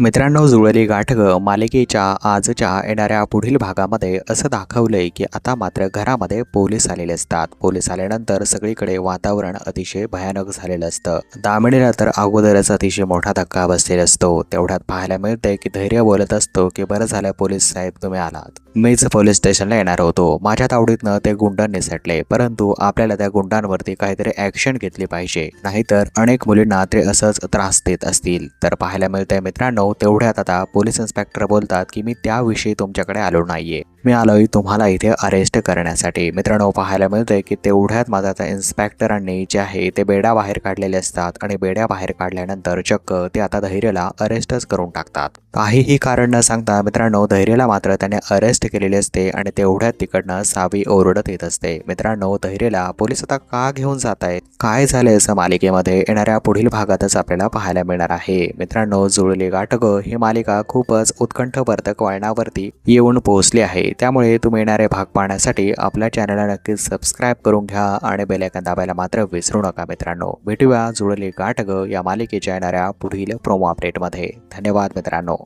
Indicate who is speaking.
Speaker 1: मित्रांनो, जुळली गाठ ग मालिकेच्या आजच्या येणाऱ्या पुढील भागामध्ये असं दाखवलंय की आता मात्र घरामध्ये पोलीस आलेले असतात। पोलीस आल्यानंतर सगळीकडे वातावरण अतिशय भयानक झालेलं असतं। दामिनीला तर अगोदरच अतिशय मोठा धक्का बसलेला असतो। तेवढ्यात पाहायला मिळतंय की धैर्य बोलत असतो की बरं झालं पोलीस साहेब तुम्ही आलात, मीच पोलीस स्टेशनला येणार होतो। माझ्या तावडीतनं ते गुंड निसटले, परंतु आपल्याला त्या गुंडांवरती काहीतरी ऍक्शन घेतली पाहिजे, नाहीतर अनेक मुलींना ते असंच त्रास देत असतील। तर पाहायला मिळतंय मित्रांनो, तेवढ्यात आता पोलीस इन्स्पेक्टर बोलतात की मी त्याविषयी तुमच्याकडे आलो नाहीये, मी आलोय तुम्हाला इथे अरेस्ट करण्यासाठी। मित्रांनो, पाहायला मिळतंय की तेवढ्यात माझा त्या इन्स्पेक्टरांनी जे आहे ते बेड्या बाहेर काढलेले असतात आणि बेड्या बाहेर काढल्यानंतर चक्क ते आता धैर्यला अरेस्टच करून टाकतात। काहीही कारण न सांगता मित्रांनो, धैर्यला मात्र त्याने अरेस्ट केलेले असते आणि तेवढ्यात तिकडनं सावी ओरडत येत असते। मित्रांनो, धैर्यला पोलीस आता का घेऊन जात आहेत, काय झालंय असं मालिकेमध्ये येणाऱ्या पुढील भागातच आपल्याला पाहायला मिळणार आहे। मित्रांनो, जुळली गाठ ग ही मालिका खूपच उत्कंठवर्धक वळणावरती येऊन पोहोचली आहे, त्यामुळे तुम्ही येणारे भाग पाहण्यासाठी आपल्या चॅनलला नक्कीच सबस्क्राईब करून घ्या आणि बेल आयकॉन दाबायला मात्र विसरू नका। मित्रांनो, भेटूया जुळली गाठ ग या मालिकेच्या येणाऱ्या पुढील प्रोमो अपडेटमध्ये। धन्यवाद मित्रांनो।